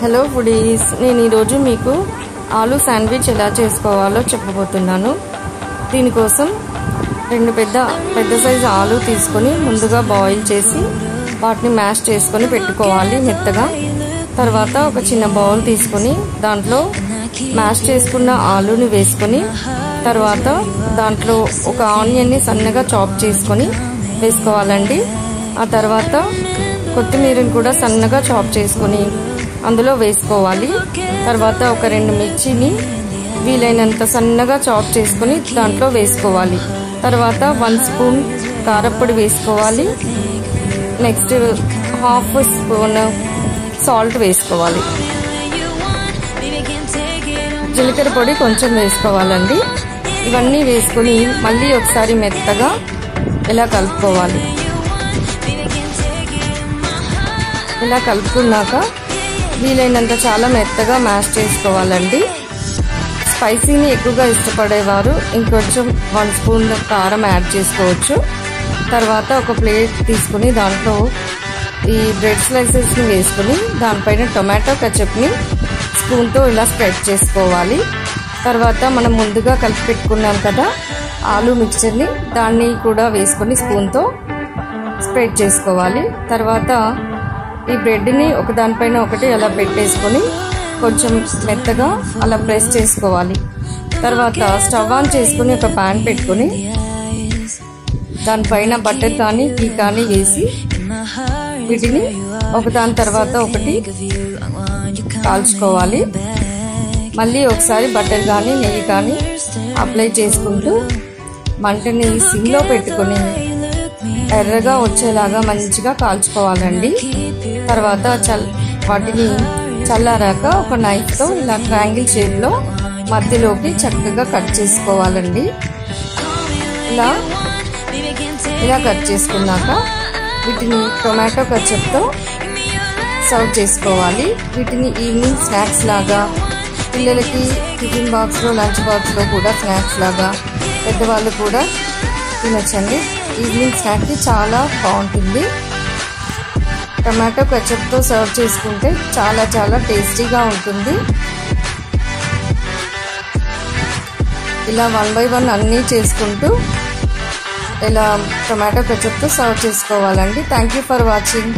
Hello foodies, నేను ఈరోజు మీకు ఆలూ శాండ్విచ్ ఎలా చేసుకోవాలో చెప్పబోతున్నాను. దీనికోసం రెండు పెద్ద సైజు ఆలూ తీసుకొని ముందుగా బాయిల్ చేసి వాటిని మ్యాష్ చేసుకొని పెట్టుకోవాలి మెత్తగా. తర్వాత ఒక చిన్న బౌల్ తీసుకొని దాంట్లో మ్యాష్ చేసుకున్న ఆలూని వేసుకొని తర్వాత దాంట్లో ఒక ఆనియన్ని సన్నగా చాప్ చేసుకొని వేసుకోవాలండి. ఆ తర్వాత కొత్తిమీరని కూడా సన్నగా చాప్ చేసుకొని అందులో వేసుకోవాలి. తర్వాత ఒక 2 మిర్చిని వీలైనంత సన్నగా చాప్ చేసుకొని దాంట్లో వేసుకోవాలి. తర్వాత 1 స్పూన్ కారప్పొడి వేసుకోవాలి. నెక్స్ట్ 1/2 స్పూన్ సాల్ట్ వేసుకోవాలి. జీలకర్ర పొడి కొంచెం వేసుకోవాలండి. ఇవన్నీ వేసుకొని మళ్ళీ ఒకసారి మెత్తగా ఇలా కలుపుకోవాలి. ఇలా కలుపుకున్నాక వీలైనంత చాలా మెత్తగా మ్యాష్ చేసుకోవాలండి. స్పైసీని ఎక్కువగా ఇష్టపడేవారు ఇంకొంచెం 1 స్పూన్ కారం యాడ్ చేసుకోవచ్చు. తర్వాత ఒక ప్లేట్ తీసుకుని దాంట్లో ఈ బ్రెడ్ స్లైసెస్ని వేసుకుని దానిపైన టొమాటో కెచప్ని స్పూన్తో ఇలా స్ప్రెడ్ చేసుకోవాలి. తర్వాత మనం ముందుగా కలిపి పెట్టుకున్నాం కదా ఆలూ మిక్చర్ని, దాన్ని కూడా వేసుకొని స్పూన్తో స్ప్రెడ్ చేసుకోవాలి. తర్వాత ఈ బ్రెడ్ని ఒకదానిపైన ఒకటి అలా పెట్టేసుకొని కొంచెం మెత్తగా అలా ప్రెస్ చేసుకోవాలి. తర్వాత స్టవ్ ఆన్ చేసుకుని ఒక ప్యాన్ పెట్టుకొని దానిపైన బటర్ కానీ ఘీ కానీ వేసి వీటిని ఒకదాని తర్వాత ఒకటి కాల్చుకోవాలి. మళ్ళీ ఒకసారి బటర్ కానీ నెయ్యి కానీ అప్లై చేసుకుంటూ మంటని సిమ్లో పెట్టుకొని ఎర్రగా వచ్చేలాగా మంచిగా కాల్చుకోవాలండి. తర్వాత వాటిని చల్లారాక ఒక నైఫ్తో ఇలా ట్రయాంగిల్ షేప్లో మధ్యలోకి చక్కగా కట్ చేసుకోవాలండి. ఇలా కట్ చేసుకున్నాక వీటిని టొమాటో కెచప్తో సర్వ్ చేసుకోవాలి. వీటిని ఈవినింగ్ స్నాక్స్ లాగా పిల్లలకి టిఫిన్ బాక్స్లో లంచ్ బాక్స్లో కూడా స్నాక్స్ లాగా పెద్దవాళ్ళు కూడా తినచ్చండి. ఈవినింగ్ స్నాక్కి చాలా బాగుంటుంది. టమాటో కెచప్తో సర్వ్ చేసుకుంటే చాలా చాలా టేస్టీగా ఉంటుంది. ఇలా 1 by 1 అన్నీ చేసుకుంటూ ఇలా టమాటో కెచప్తో సర్వ్ చేసుకోవాలండి. Thank you for watching.